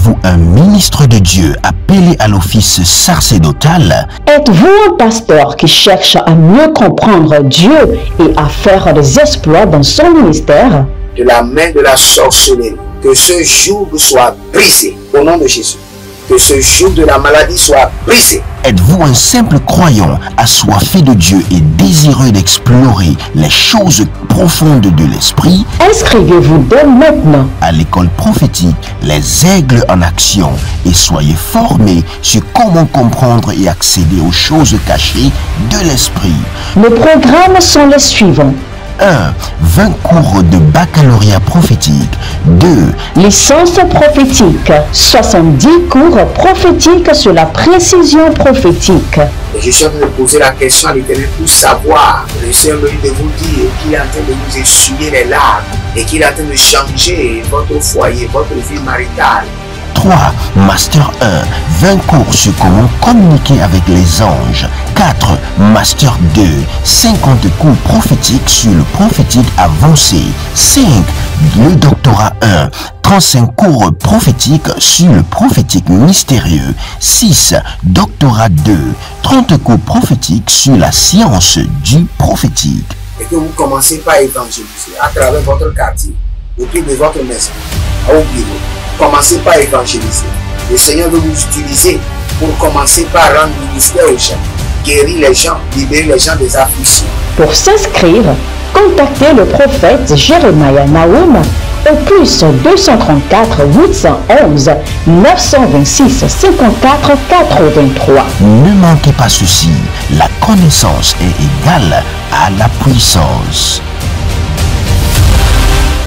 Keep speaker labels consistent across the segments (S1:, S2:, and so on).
S1: Êtes-vous un ministre de Dieu appelé à l'office sacerdotal?
S2: Êtes-vous un pasteur qui cherche à mieux comprendre Dieu et à faire des exploits dans son ministère?
S3: De la main de la sorcellerie, que ce joug soit brisé au nom de Jésus. Que ce joug de la maladie soit brisé.
S1: Êtes-vous un simple croyant assoiffé de Dieu et désireux d'explorer les choses profondes de l'esprit?
S2: Inscrivez-vous dès maintenant
S1: À l'école prophétique Les Aigles en Action et soyez formés sur comment comprendre et accéder aux choses cachées de l'esprit.
S2: Les programmes sont les suivants.
S1: 1. 20 cours de baccalauréat prophétique. 2.
S2: Licence prophétique, 70 cours prophétiques sur la précision prophétique.
S3: Et je suis en train de poser la question à l'Éternel pour savoir. Le Seigneur me dit de vous dire qu'il est en train de vous essuyer les larmes et qu'il est en train de changer votre foyer, votre vie maritale.
S1: 3. Master 1. 20 cours sur comment communiquer avec les anges. 4. Master 2. 50 cours prophétiques sur le prophétique avancé. 5. Le doctorat 1. 35 cours prophétiques sur le prophétique mystérieux. 6. Doctorat 2. 30 cours prophétiques sur la science du prophétique.
S3: Et que vous commencez par évangéliser à travers votre quartier, autour de votre maison, au bureau. Commencez par évangéliser. Le Seigneur veut vous utiliser pour commencer par rendre ministère aux gens, guérir les gens, libérer les gens des afflictions.
S2: Pour s'inscrire, contactez le prophète Jeremiah Nahum au plus 234 811 926 54 83.
S1: Ne manquez pas ceci, la connaissance est égale à la puissance.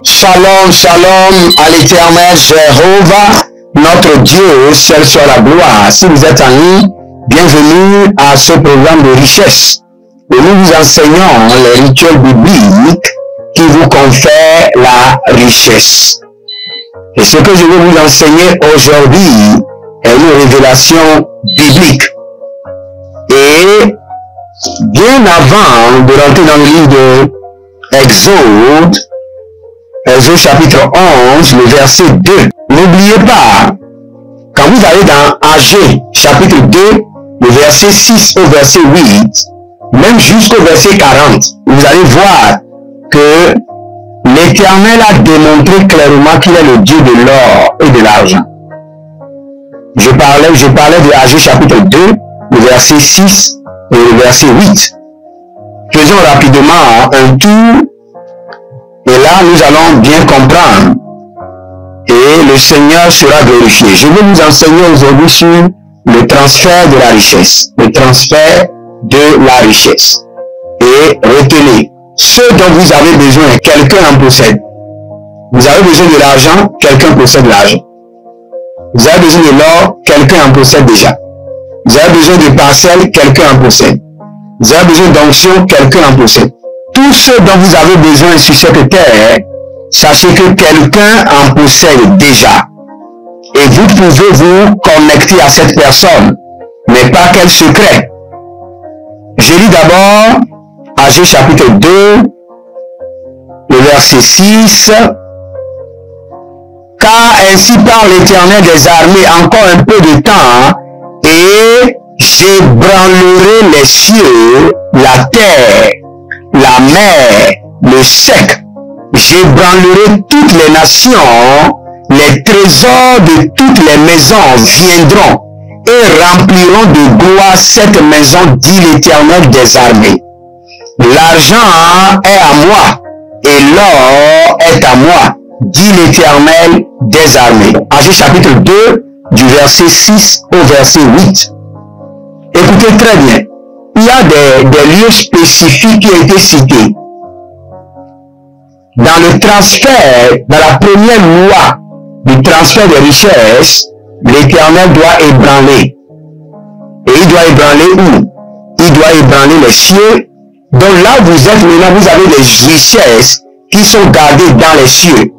S4: Shalom, shalom à l'Éternel Jéhovah, notre Dieu, seul soit la gloire. Si vous êtes en ligne, bienvenue à ce programme de richesse où nous vous enseignons les rituels bibliques qui vous confèrent la richesse. Et ce que je vais vous enseigner aujourd'hui est une révélation biblique. Et bien avant de rentrer dans le livre de Exode chapitre 11, le verset 2. N'oubliez pas, quand vous allez dans Agé chapitre 2, le verset 6 au verset 8, même jusqu'au verset 40, vous allez voir que l'Éternel a démontré clairement qu'il est le Dieu de l'or et de l'argent. Je parlais de Agé chapitre 2, le verset 6 et le verset 8. Faisons rapidement un tour. Et là, nous allons bien comprendre. Et le Seigneur sera glorifié. Je vais vous enseigner aujourd'hui sur le transfert de la richesse. Le transfert de la richesse. Et retenez, ce dont vous avez besoin, quelqu'un en possède. Vous avez besoin de l'argent, quelqu'un possède l'argent. Vous avez besoin de l'or, quelqu'un en possède déjà. Vous avez besoin de parcelles, quelqu'un en possède. Vous avez besoin d'onction, quelqu'un en possède. Tout ce dont vous avez besoin sur cette terre, sachez que quelqu'un en possède déjà. Et vous pouvez vous connecter à cette personne. Mais par quel secret? Je lis d'abord Agé chapitre 2, le verset 6. Car ainsi parle l'Éternel des armées, encore un peu de temps, et j'ébranlerai les cieux, la terre, la mer, le sec. J'ébranlerai toutes les nations, les trésors de toutes les maisons viendront et rempliront de gloire cette maison, dit l'Éternel des armées. L'argent est à moi et l'or est à moi, dit l'Éternel des armées. Agé chapitre 2, du verset 6 au verset 8. Écoutez très bien. Il y a des lieux spécifiques qui ont été cités. Dans le transfert, dans la première loi du transfert des richesses, l'Éternel doit ébranler. Et il doit ébranler où? Il doit ébranler les cieux. Donc là, vous êtes maintenant, vous avez des richesses qui sont gardées dans les cieux.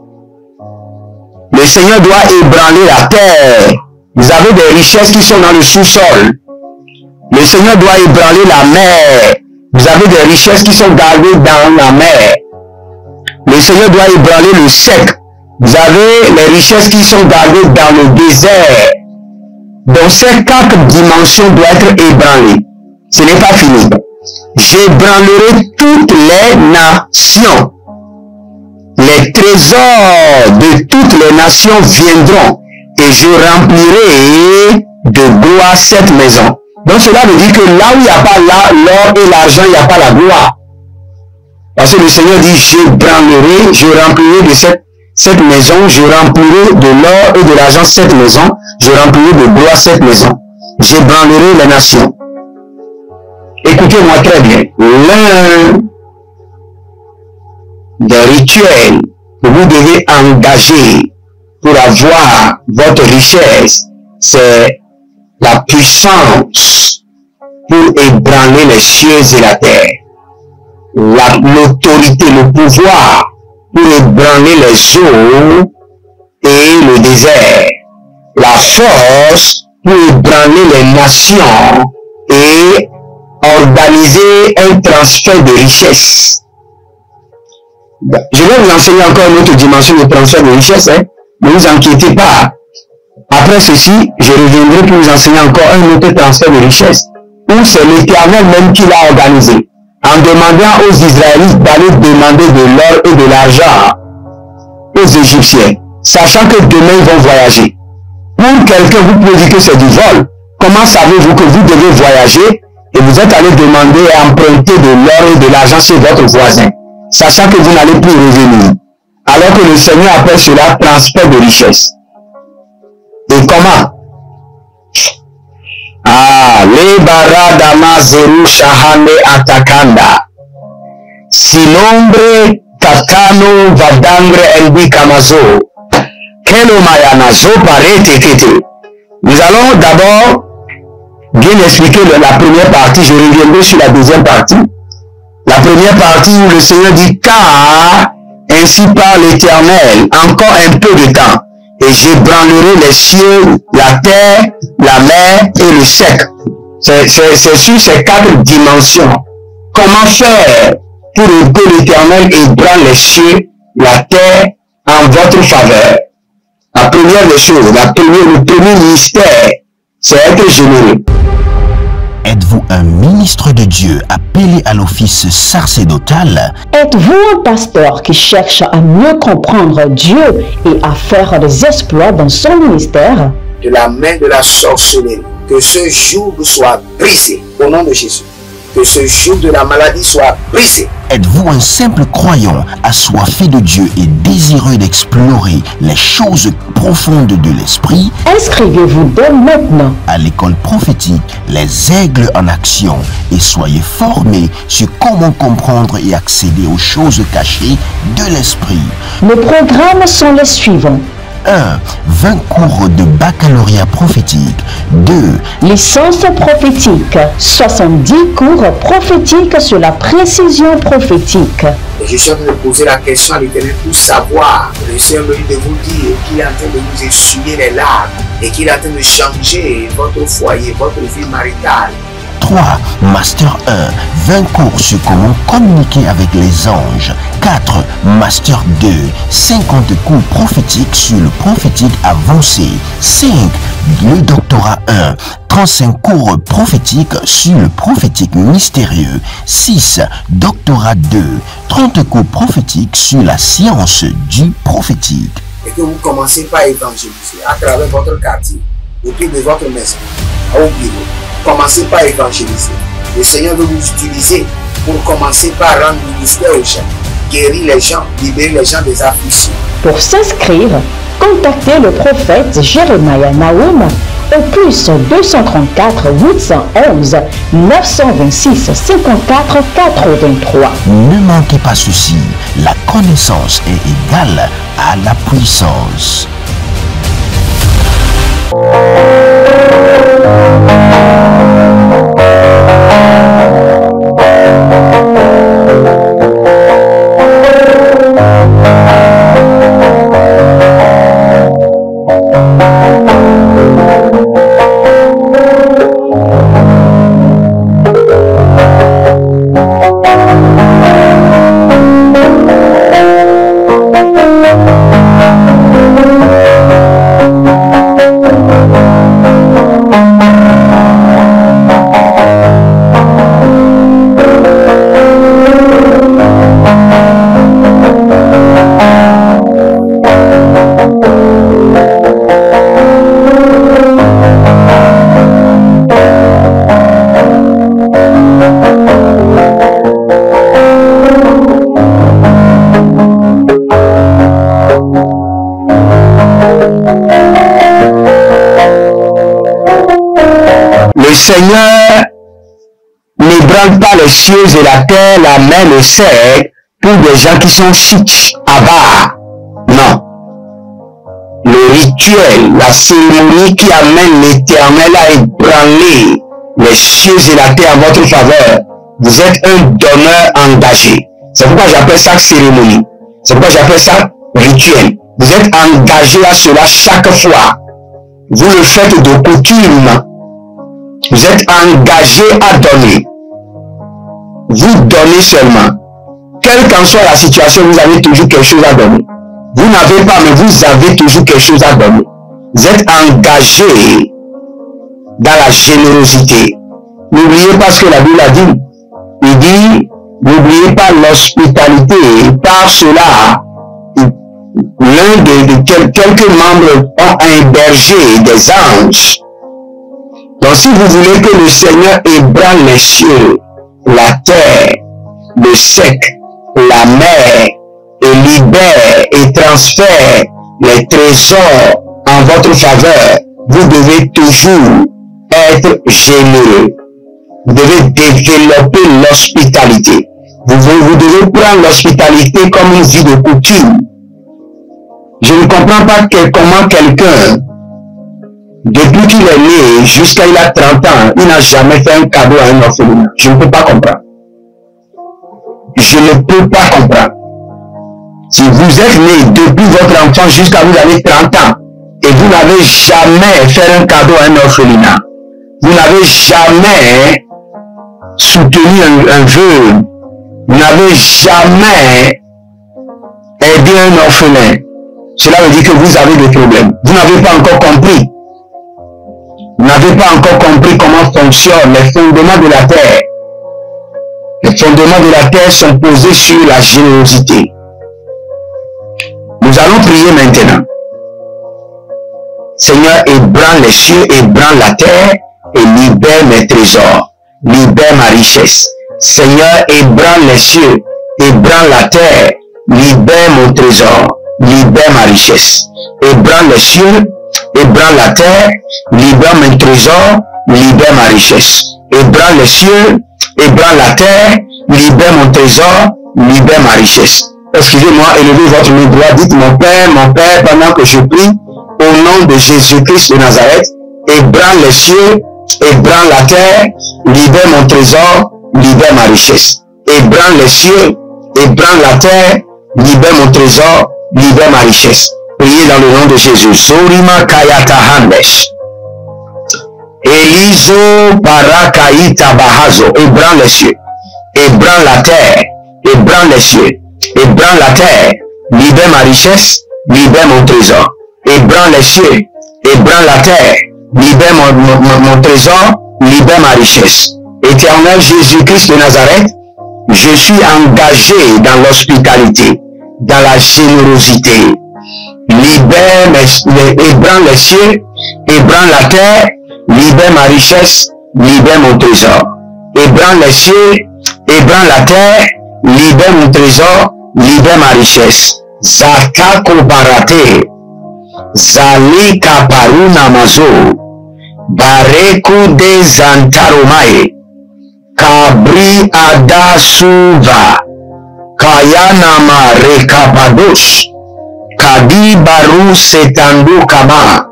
S4: Le Seigneur doit ébranler la terre. Vous avez des richesses qui sont dans le sous-sol. Le Seigneur doit ébranler la mer. Vous avez des richesses qui sont gardées dans la mer. Le Seigneur doit ébranler le sec. Vous avez les richesses qui sont gardées dans le désert. Donc ces 4 dimensions doivent être ébranlées. Ce n'est pas fini. J'ébranlerai toutes les nations. Les trésors de toutes les nations viendront et je remplirai de gloire cette maison. Donc cela veut dire que là où il n'y a pas l'or et l'argent, il n'y a pas la gloire. Parce que le Seigneur dit, j'ébranlerai, je remplirai de cette maison, je remplirai de l'or et de l'argent cette maison, je remplirai de gloire cette maison. J'ébranlerai les nations. Écoutez-moi très bien. L'un des rituels que vous devez engager pour avoir votre richesse, c'est la puissance pour ébranler les cieux et la terre. L'autorité, le pouvoir pour ébranler les eaux et le désert. La force pour ébranler les nations et organiser un transfert de richesse. Je vais vous enseigner encore une autre dimension de transfert de richesse, hein. Ne vous inquiétez pas. Après ceci, je reviendrai pour vous enseigner encore un autre transfert de richesse, où c'est l'Éternel même qui l'a organisé, en demandant aux Israélites d'aller demander de l'or et de l'argent aux Égyptiens, sachant que demain ils vont voyager. Pour quelqu'un, vous pouvez dire que c'est du vol. Comment savez-vous que vous devez voyager et vous êtes allé demander et emprunter de l'or et de l'argent chez votre voisin, sachant que vous n'allez plus revenir, alors que le Seigneur appelle cela transfert de richesse. Et comment? Le baradama zeru shahane atakanda. Si nombre tatano vadangre elbi kamazo. Kelo mayanazo parete kete. Nous allons d'abord bien expliquer la première partie. Je reviendrai sur la deuxième partie. La première partie où le Seigneur dit, car ainsi parle l'Éternel, encore un peu de temps, et j'ébranlerai les cieux, la terre, la mer et le sec. C'est sur ces 4 dimensions. Comment faire pour que l'Éternel ébranle les cieux, la terre en votre faveur? La première des choses, le premier mystère, c'est être généreux.
S1: Êtes-vous un ministre de Dieu appelé à l'office sacerdotal?
S2: Êtes-vous un pasteur qui cherche à mieux comprendre Dieu et à faire des exploits dans son ministère?
S3: De la main de la sorcellerie, que ce joug soit brisé au nom de Jésus. Que ce joug de la maladie soit brisé.
S1: Êtes-vous un simple croyant assoiffé de Dieu et désireux d'explorer les choses profondes de l'esprit?
S2: Inscrivez-vous dès maintenant
S1: à l'école prophétique Les Aigles en Action et soyez formés sur comment comprendre et accéder aux choses cachées de l'esprit.
S2: Les programmes sont les suivants.
S1: 1. 20 cours de baccalauréat prophétique. 2.
S2: Licence prophétique. 70 cours prophétiques sur la précision prophétique.
S3: Et je suis en train de poser la question à l'Éternel pour savoir. Le Seigneur me dit de vous dire qu'il est en train de vous essuyer les larmes et qu'il est en train de changer votre foyer, votre vie maritale.
S1: 3. Master 1. 20 cours sur comment communiquer avec les anges. 4. Master 2. 50 cours prophétiques sur le prophétique avancé. 5. Le doctorat 1. 35 cours prophétiques sur le prophétique mystérieux. 6. Doctorat 2. 30 cours prophétiques sur la science du prophétique.
S3: Et que vous commencez par évangéliser à travers votre quartier, autour de votre maison, au bureau. Commencez par évangéliser. Le Seigneur veut vous utiliser pour commencer par rendre ministère aux gens, guérir les gens, libérer les gens des afflictions.
S2: Pour s'inscrire, contactez le prophète Jérémie Naoum au plus 234 811 926 54 83.
S1: Ne manquez pas ceci, la connaissance est égale à la puissance.
S4: Le Seigneur n'ébranle pas les cieux et la terre, la mer, le ciel, pour des gens qui sont chics, avares. Non. Le rituel, la cérémonie qui amène l'Éternel à ébranler les cieux et la terre en votre faveur, vous êtes un donneur engagé. C'est pourquoi j'appelle ça cérémonie. C'est pourquoi j'appelle ça rituel. Vous êtes engagé à cela chaque fois. Vous le faites de coutume. Vous êtes engagé à donner. Vous donnez seulement. Quelle qu'en soit la situation, vous avez toujours quelque chose à donner. Vous n'avez pas, mais vous avez toujours quelque chose à donner. Vous êtes engagé dans la générosité. N'oubliez pas ce que la Bible a dit. Il dit, n'oubliez pas l'hospitalité. Par cela, quelques membres ont hébergé des anges. Donc si vous voulez que le Seigneur ébranle les cieux, la terre, le sec, la mer, et libère et transfère les trésors en votre faveur, vous devez toujours être généreux. Vous devez développer l'hospitalité. Vous devez prendre l'hospitalité comme une vie de coutume. Je ne comprends pas comment quelqu'un, depuis qu'il est né jusqu'à il a 30 ans, il n'a jamais fait un cadeau à un orphelinat. Je ne peux pas comprendre. Je ne peux pas comprendre. Si vous êtes né depuis votre enfant jusqu'à vous avez 30 ans et vous n'avez jamais fait un cadeau à un orphelinat, vous n'avez jamais soutenu un vœu, vous n'avez jamais aidé un orphelin, cela veut dire que vous avez des problèmes. Vous n'avez pas encore compris. Vous n'avez pas encore compris comment fonctionnent les fondements de la terre. Les fondements de la terre sont posés sur la générosité. Nous allons prier maintenant. Seigneur, ébranle les cieux, ébranle la terre et libère mes trésors, libère ma richesse. Seigneur, ébranle les cieux, ébranle la terre, libère mon trésor, libère ma richesse. Ébranle les cieux, ébranle la terre, libère mon trésor, libère ma richesse. Ébranle les cieux, ébranle la terre, libère mon trésor, libère ma richesse. Excusez-moi, élevez votre main droite, dites mon Père, pendant que je prie, au nom de Jésus-Christ de Nazareth, ébranle les cieux, ébranle la terre, libère mon trésor, libère ma richesse. Ébranle les cieux, ébranle la terre, libère mon trésor, libère ma richesse. Priez dans le nom de Jésus. Sorima Kayata Handesh. Elizo Parakaita Bahazo. Ébranle les cieux, ébranle la terre, ébranle les cieux. Ébranle la terre, libère ma richesse, libère mon trésor. Ébranle les cieux, ébranle la terre, libère mon trésor, libère ma richesse. Éternel Jésus-Christ de Nazareth, je suis engagé dans l'hospitalité, dans la générosité. Ébranle les cieux, ébranle la terre, libère ma richesse, libère mon trésor. Ébranle les cieux, ébranle la terre, libère mon trésor, libère ma richesse. Zatako barate, zalika paruna mazo, bareku de zantaromae, kabri adasuva, kayanama rekabadosh, kadi baru setandu kama,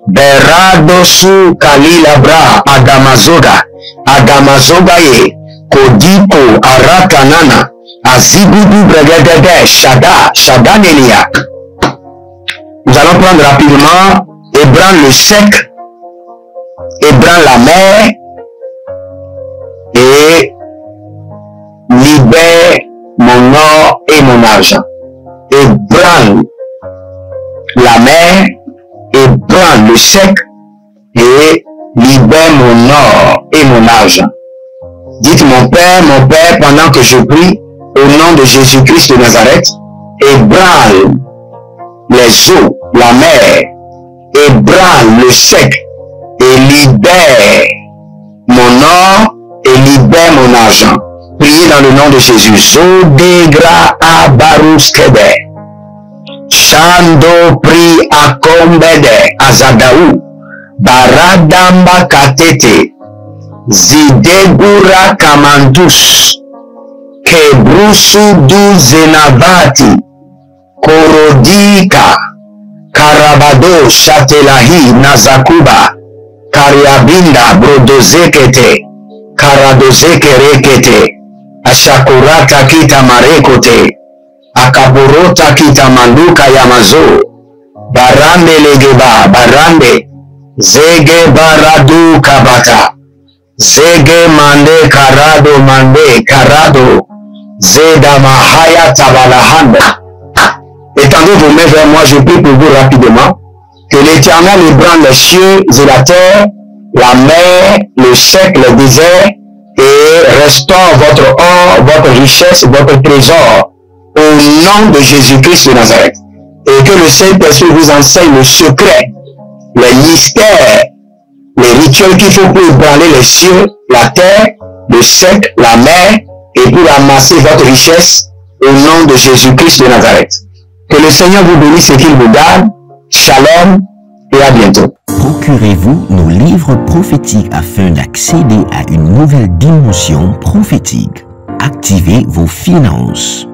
S4: beradosu kalilabra agamazoga, agamazogaye, kodiko arakanana, azigudu bregedede shada nelia. Nous allons prendre rapidement, ébranle le sec, ébranle la mer et libère mon or et mon argent. Ébranle la mer, ébranle le sec et libère mon or et mon argent. Dites mon Père, pendant que je prie, au nom de Jésus-Christ de Nazareth, ébranle les eaux, la mer, ébranle le sec et libère mon or et libère mon argent. Priez dans le nom de Jésus. Zodegra abaruskede, Shando pri akombede azadaou, baradamba katete, Zidegura Kamandus, Kebrusu du Zenavati, Korodika, Karabado Shatelahi Nazakuba, Kariabinda Brodozekete, Karadozekerekete, Ashakurata Kita Marekote, Akaburota Kita Manduka Yamazo, Barambe Legeba, Barambe, Zege Baradu Kabata, Zege Mande Karado Mande Karado, Zeda Mahaya Tabalahanda. Étendez vos mains vers moi, je prie pour vous rapidement. Que l'Éternel ébranle les cieux et la terre, la mer, le sec, le désert, et restaure votre or, votre richesse, votre trésor, au nom de Jésus-Christ de Nazareth. Et que le Saint-Esprit vous enseigne le secret, les mystères, les rituels qu'il faut pour ébranler les cieux, la terre, le sec, la mer, et pour amasser votre richesse, au nom de Jésus-Christ de Nazareth. Que le Seigneur vous bénisse et qu'il vous garde. Shalom et à bientôt.
S1: Procurez-vous nos livres prophétiques afin d'accéder à une nouvelle dimension prophétique. Activez vos finances.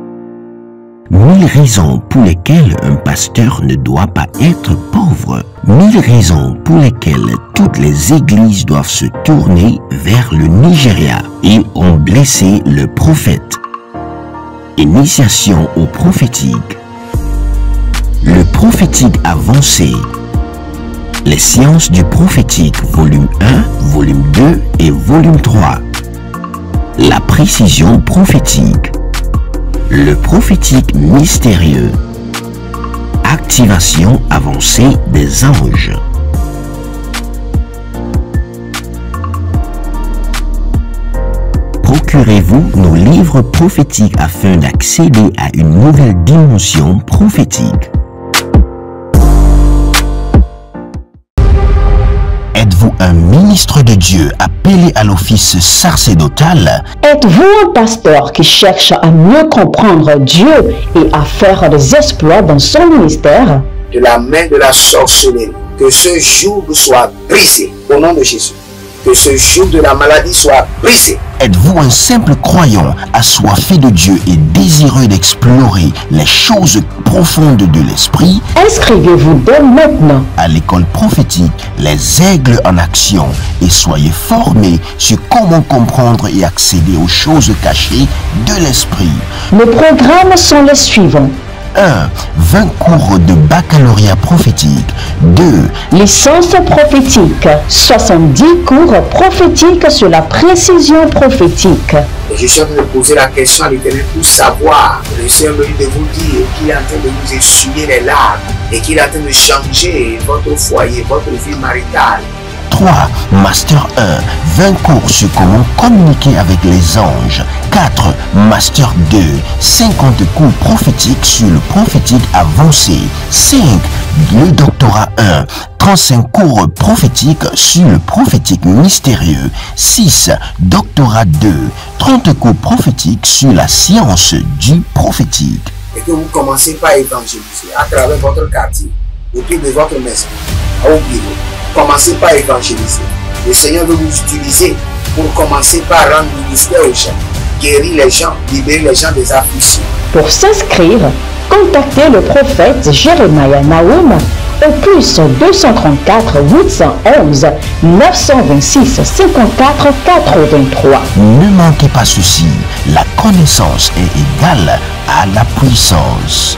S1: 1000 raisons pour lesquelles un pasteur ne doit pas être pauvre. 1000 raisons pour lesquelles toutes les églises doivent se tourner vers le Nigeria et ont blessé le prophète. Initiation au prophétique. Le prophétique avancé. Les sciences du prophétique, volume 1, volume 2 et volume 3. La précision prophétique. Le prophétique mystérieux. Activation avancée des anges. Procurez-vous nos livres prophétiques afin d'accéder à une nouvelle dimension prophétique. Êtes-vous un ministre de Dieu appelé à l'office sacerdotal?
S2: Êtes-vous un pasteur qui cherche à mieux comprendre Dieu et à faire des exploits dans son ministère?
S3: De la main de la sorcellerie, que ce joug soit brisé au nom de Jésus. Que ce joug de la maladie soit brisé.
S1: Êtes-vous un simple croyant assoiffé de Dieu et désireux d'explorer les choses profondes de l'esprit?
S2: Inscrivez-vous dès maintenant
S1: À l'école prophétique Les Aigles en Action et soyez formés sur comment comprendre et accéder aux choses cachées de l'esprit.
S2: Les programmes sont les suivants.
S1: 1. 20 cours de baccalauréat prophétique. 2.
S2: Licence prophétique. 70 cours prophétiques sur la précision prophétique.
S3: Et je suis en train de poser la question à l'Éternel pour savoir. Le Seigneur me dit de vous dire qu'il est en train de vous essuyer les larmes et qu'il est en train de changer votre foyer, votre vie maritale.
S1: 3. Master 1. 20 cours sur comment communiquer avec les anges. 4. Master 2. 50 cours prophétiques sur le prophétique avancé. 5. Le doctorat 1. 35 cours prophétiques sur le prophétique mystérieux. 6. Doctorat 2. 30 cours prophétiques sur la science du prophétique.
S3: Et que vous commencez par évangéliser à travers votre quartier, autour de votre maison, au bureau. Commencez par évangéliser. Le Seigneur veut vous utiliser pour commencer par rendre ministère aux gens, guérir les gens, libérer les gens des afflictions.
S2: Pour s'inscrire, contactez le prophète Jeremiah Naoum au plus 234 811 926 54 83.
S1: Ne manquez pas ceci, la connaissance est égale à la puissance.